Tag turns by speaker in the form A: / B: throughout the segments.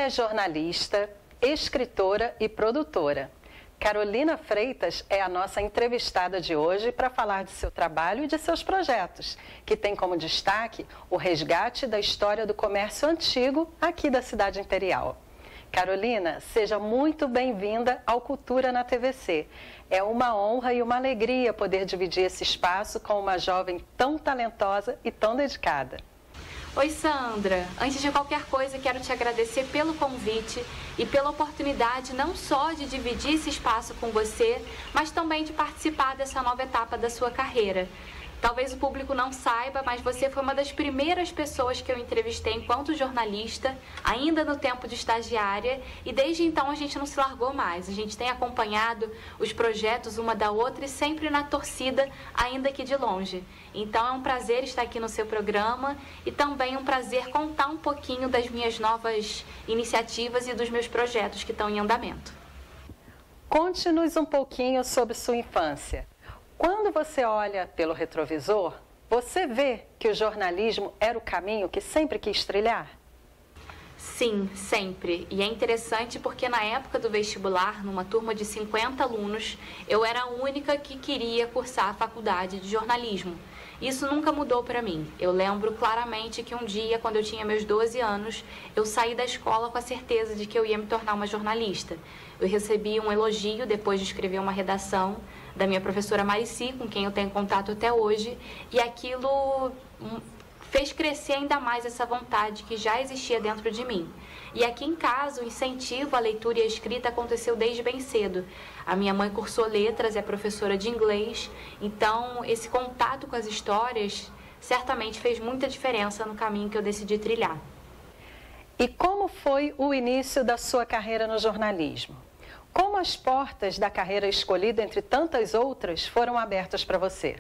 A: Ela é jornalista, escritora e produtora. Carolina Freitas é a nossa entrevistada de hoje para falar de seu trabalho e de seus projetos, que tem como destaque o resgate da história do comércio antigo aqui da cidade imperial. Carolina, seja muito bem-vinda ao Cultura na TVC. É uma honra e uma alegria poder dividir esse espaço com uma jovem tão talentosa e tão dedicada.
B: Oi, Sandra. Antes de qualquer coisa, quero te agradecer pelo convite e pela oportunidade não só de dividir esse espaço com você, mas também de participar dessa nova etapa da sua carreira. Talvez o público não saiba, mas você foi uma das primeiras pessoas que eu entrevistei enquanto jornalista, ainda no tempo de estagiária, e desde então a gente não se largou mais. A gente tem acompanhado os projetos uma da outra e sempre na torcida, ainda que de longe. Então é um prazer estar aqui no seu programa e também um prazer contar um pouquinho das minhas novas iniciativas e dos meus projetos que estão em andamento.
A: Conte-nos um pouquinho sobre sua infância. Quando você olha pelo retrovisor, você vê que o jornalismo era o caminho que sempre quis trilhar?
B: Sim, sempre. E é interessante porque na época do vestibular, numa turma de 50 alunos, eu era a única que queria cursar a faculdade de jornalismo. Isso nunca mudou para mim. Eu lembro claramente que um dia, quando eu tinha meus 12 anos, eu saí da escola com a certeza de que eu ia me tornar uma jornalista. Eu recebi um elogio depois de escrever uma redação da minha professora Marici, com quem eu tenho contato até hoje, e aquilo fez crescer ainda mais essa vontade que já existia dentro de mim. E aqui em casa, o incentivo à leitura e à escrita aconteceu desde bem cedo. A minha mãe cursou letras, é professora de inglês, então esse contato com as histórias certamente fez muita diferença no caminho que eu decidi trilhar.
A: E como foi o início da sua carreira no jornalismo? Como as portas da carreira escolhida entre tantas outras foram abertas para você?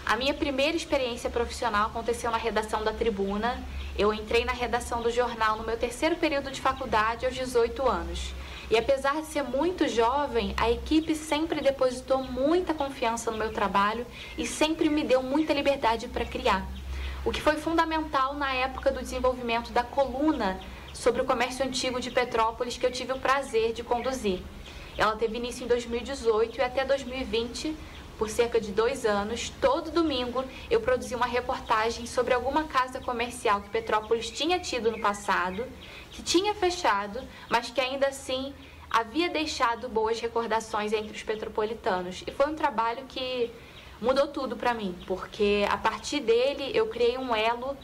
B: A minha primeira experiência profissional aconteceu na redação da Tribuna. Eu entrei na redação do jornal no meu terceiro período de faculdade aos 18 anos. E apesar de ser muito jovem, a equipe sempre depositou muita confiança no meu trabalho e sempre me deu muita liberdade para criar. O que foi fundamental na época do desenvolvimento da coluna sobre o comércio antigo de Petrópolis, que eu tive o prazer de conduzir. Ela teve início em 2018 e até 2020, por cerca de 2 anos, todo domingo eu produzia uma reportagem sobre alguma casa comercial que Petrópolis tinha tido no passado, que tinha fechado, mas que ainda assim havia deixado boas recordações entre os petropolitanos. E foi um trabalho que mudou tudo para mim, porque a partir dele eu criei um elo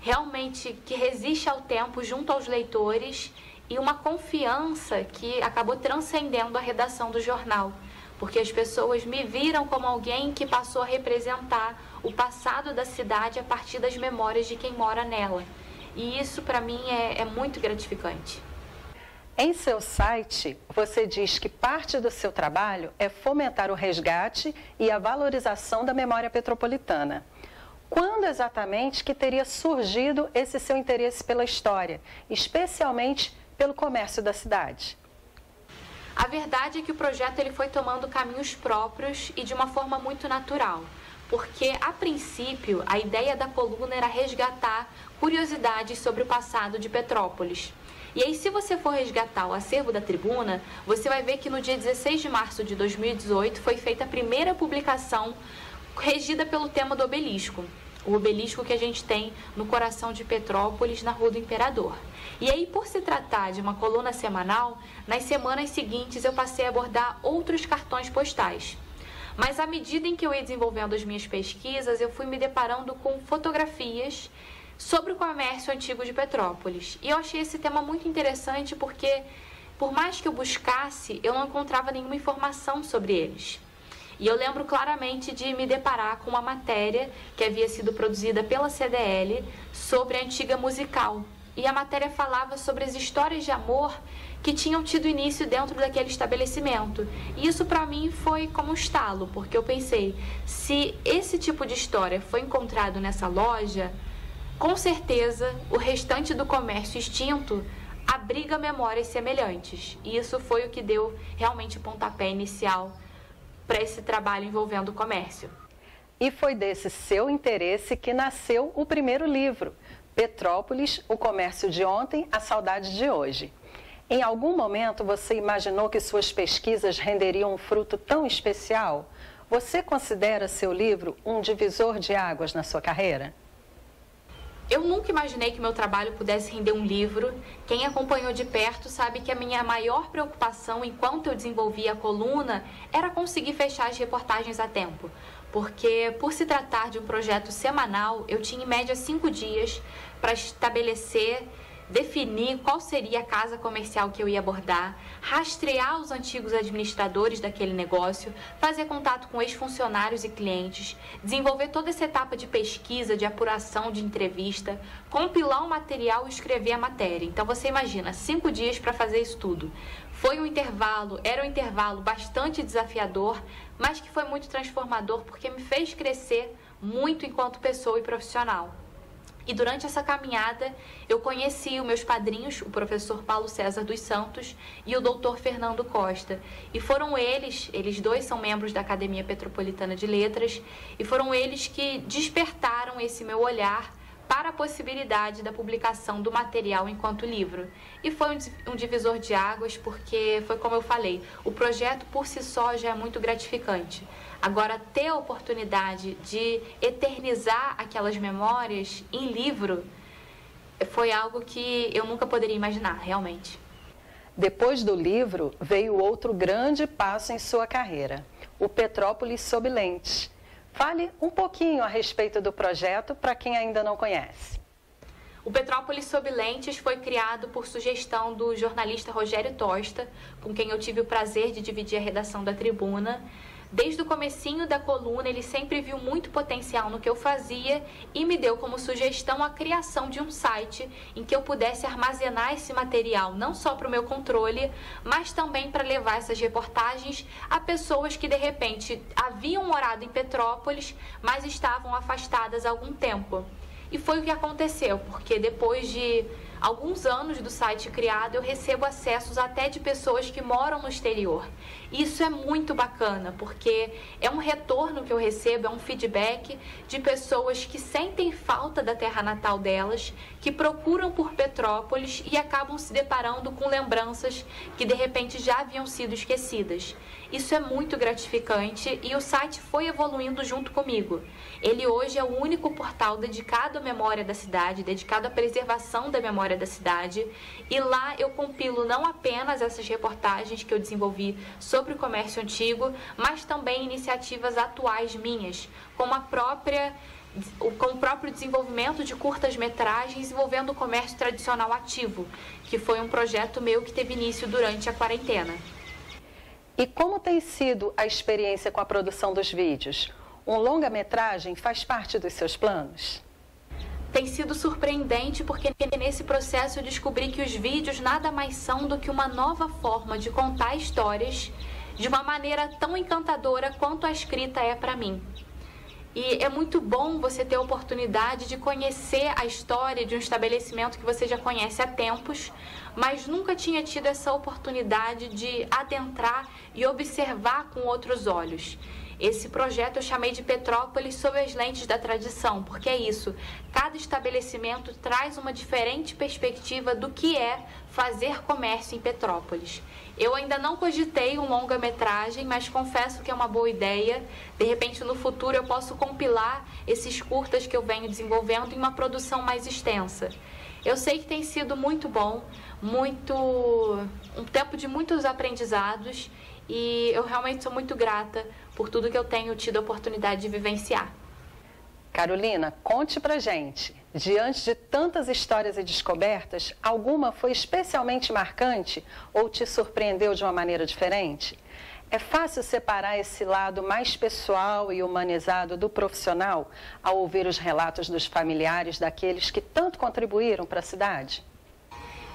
B: realmente que resiste ao tempo junto aos leitores e uma confiança que acabou transcendendo a redação do jornal, porque as pessoas me viram como alguém que passou a representar o passado da cidade a partir das memórias de quem mora nela. E isso para mim é muito gratificante.
A: Em seu site, você diz que parte do seu trabalho é fomentar o resgate e a valorização da memória petropolitana. Quando exatamente que teria surgido esse seu interesse pela história, especialmente pelo comércio da cidade?
B: A verdade é que o projeto ele foi tomando caminhos próprios e de uma forma muito natural, porque, a princípio, a ideia da coluna era resgatar curiosidades sobre o passado de Petrópolis. E aí, se você for resgatar o acervo da Tribuna, você vai ver que no dia 16 de março de 2018 foi feita a primeira publicação regida pelo tema do obelisco. O obelisco que a gente tem no coração de Petrópolis, na Rua do Imperador. E aí, por se tratar de uma coluna semanal, nas semanas seguintes eu passei a abordar outros cartões postais. Mas à medida em que eu ia desenvolvendo as minhas pesquisas, eu fui me deparando com fotografias sobre o comércio antigo de Petrópolis. E eu achei esse tema muito interessante porque, por mais que eu buscasse, eu não encontrava nenhuma informação sobre eles. E eu lembro claramente de me deparar com uma matéria que havia sido produzida pela CDL sobre a antiga musical. E a matéria falava sobre as histórias de amor que tinham tido início dentro daquele estabelecimento. E isso para mim foi como um estalo, porque eu pensei, se esse tipo de história foi encontrado nessa loja, com certeza o restante do comércio extinto abriga memórias semelhantes. E isso foi o que deu realmente o pontapé inicial para esse trabalho envolvendo o comércio.
A: E foi desse seu interesse que nasceu o primeiro livro, Petrópolis, o comércio de ontem, a saudade de hoje. Em algum momento você imaginou que suas pesquisas renderiam um fruto tão especial? Você considera seu livro um divisor de águas na sua carreira?
B: Eu nunca imaginei que meu trabalho pudesse render um livro. Quem acompanhou de perto sabe que a minha maior preocupação enquanto eu desenvolvia a coluna era conseguir fechar as reportagens a tempo. Porque, por se tratar de um projeto semanal, eu tinha em média 5 dias para estabelecer, definir qual seria a casa comercial que eu ia abordar, rastrear os antigos administradores daquele negócio, fazer contato com ex-funcionários e clientes, desenvolver toda essa etapa de pesquisa, de apuração, de entrevista, compilar o material e escrever a matéria. Então você imagina, 5 dias para fazer isso tudo. Era um intervalo bastante desafiador, mas que foi muito transformador porque me fez crescer muito enquanto pessoa e profissional. E durante essa caminhada, eu conheci os meus padrinhos, o professor Paulo César dos Santos e o doutor Fernando Costa. E foram eles dois são membros da Academia Petropolitana de Letras, e foram eles que despertaram esse meu olhar para a possibilidade da publicação do material enquanto livro. E foi um divisor de águas, porque foi como eu falei, o projeto por si só já é muito gratificante. Agora, ter a oportunidade de eternizar aquelas memórias em livro foi algo que eu nunca poderia imaginar, realmente.
A: Depois do livro, veio outro grande passo em sua carreira, o Petrópolis sob lentes. Fale um pouquinho a respeito do projeto para quem ainda não conhece.
B: O Petrópolis sob lentes foi criado por sugestão do jornalista Rogério Tosta, com quem eu tive o prazer de dividir a redação da Tribuna. Desde o comecinho da coluna, ele sempre viu muito potencial no que eu fazia e me deu como sugestão a criação de um site em que eu pudesse armazenar esse material, não só para o meu controle, mas também para levar essas reportagens a pessoas que, de repente, haviam morado em Petrópolis, mas estavam afastadas há algum tempo. E foi o que aconteceu, porque depois de alguns anos do site criado, eu recebo acessos até de pessoas que moram no exterior. Isso é muito bacana, porque é um retorno que eu recebo, é um feedback de pessoas que sentem falta da terra natal delas, que procuram por Petrópolis e acabam se deparando com lembranças que de repente já haviam sido esquecidas. Isso é muito gratificante e o site foi evoluindo junto comigo. Ele hoje é o único portal dedicado à memória da cidade, dedicado à preservação da memória da cidade, e lá eu compilo não apenas essas reportagens que eu desenvolvi sobre o comércio antigo, mas também iniciativas atuais minhas, como o próprio desenvolvimento de curtas-metragens envolvendo o comércio tradicional ativo, que foi um projeto meu que teve início durante a quarentena.
A: E como tem sido a experiência com a produção dos vídeos? Um longa-metragem faz parte dos seus planos?
B: Tem sido surpreendente porque nesse processo eu descobri que os vídeos nada mais são do que uma nova forma de contar histórias de uma maneira tão encantadora quanto a escrita é para mim. E é muito bom você ter a oportunidade de conhecer a história de um estabelecimento que você já conhece há tempos, mas nunca tinha tido essa oportunidade de adentrar e observar com outros olhos. Esse projeto eu chamei de Petrópolis sob as lentes da tradição, porque é isso, cada estabelecimento traz uma diferente perspectiva do que é fazer comércio em Petrópolis. Eu ainda não cogitei um longa-metragem, mas confesso que é uma boa ideia. De repente, no futuro, eu posso compilar esses curtas que eu venho desenvolvendo em uma produção mais extensa. Eu sei que tem sido muito bom, um tempo de muitos aprendizados, e eu realmente sou muito grata por tudo que eu tenho tido a oportunidade de vivenciar.
A: Carolina, conte pra gente. Diante de tantas histórias e descobertas, alguma foi especialmente marcante ou te surpreendeu de uma maneira diferente? É fácil separar esse lado mais pessoal e humanizado do profissional ao ouvir os relatos dos familiares daqueles que tanto contribuíram para a cidade?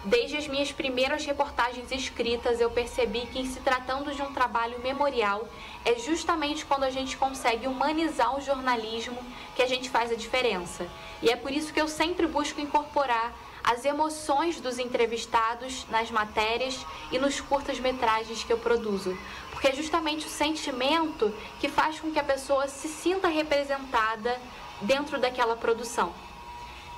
B: Desde as minhas primeiras reportagens escritas, eu percebi que, em se tratando de um trabalho memorial, é justamente quando a gente consegue humanizar o jornalismo que a gente faz a diferença. E é por isso que eu sempre busco incorporar as emoções dos entrevistados nas matérias e nos curtas-metragens que eu produzo. Porque é justamente o sentimento que faz com que a pessoa se sinta representada dentro daquela produção.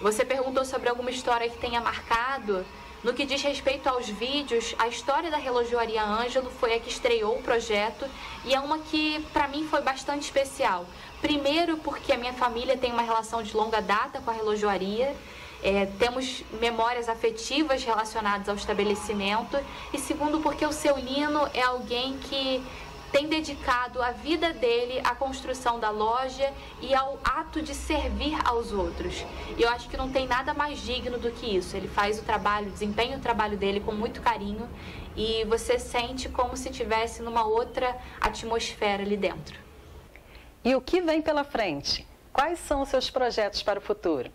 B: Você perguntou sobre alguma história que tenha marcado. No que diz respeito aos vídeos, a história da Relojoaria Ângelo foi a que estreou o projeto e é uma que, para mim, foi bastante especial. Primeiro, porque a minha família tem uma relação de longa data com a relojoaria, temos memórias afetivas relacionadas ao estabelecimento. E segundo, porque o seu Lino é alguém que tem dedicado a vida dele à construção da loja e ao ato de servir aos outros. E eu acho que não tem nada mais digno do que isso. Ele faz o trabalho, desempenha o trabalho dele com muito carinho e você sente como se estivesse numa outra atmosfera ali dentro.
A: E o que vem pela frente? Quais são os seus projetos para o futuro?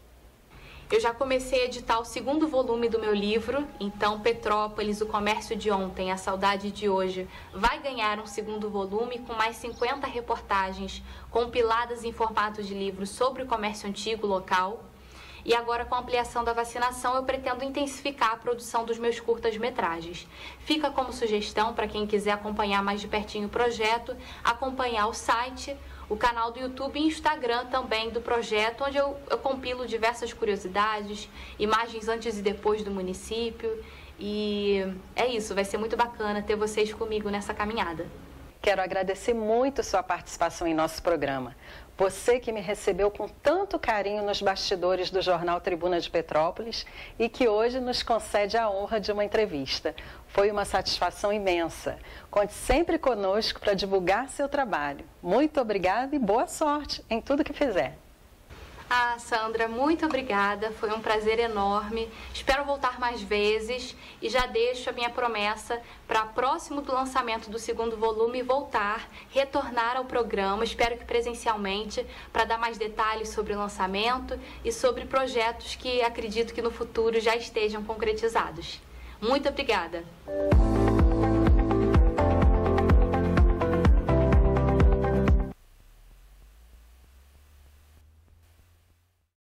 B: Eu já comecei a editar o 2º volume do meu livro, então Petrópolis, o comércio de ontem, a saudade de hoje, vai ganhar um 2º volume com mais 50 reportagens compiladas em formato de livro sobre o comércio antigo local. E agora, com a ampliação da vacinação, eu pretendo intensificar a produção dos meus curtas-metragens. Fica como sugestão para quem quiser acompanhar mais de pertinho o projeto, acompanhar o site, o canal do YouTube e Instagram também do projeto, onde eu compilo diversas curiosidades, imagens antes e depois do município. E é isso, vai ser muito bacana ter vocês comigo nessa caminhada.
A: Quero agradecer muito sua participação em nosso programa. Você que me recebeu com tanto carinho nos bastidores do jornal Tribuna de Petrópolis e que hoje nos concede a honra de uma entrevista. Foi uma satisfação imensa. Conte sempre conosco para divulgar seu trabalho. Muito obrigada e boa sorte em tudo que fizer.
B: Ah, Sandra, muito obrigada. Foi um prazer enorme. Espero voltar mais vezes e já deixo a minha promessa para próximo do lançamento do 2º volume voltar, retornar ao programa, espero que presencialmente, para dar mais detalhes sobre o lançamento e sobre projetos que acredito que no futuro já estejam concretizados. Muito obrigada.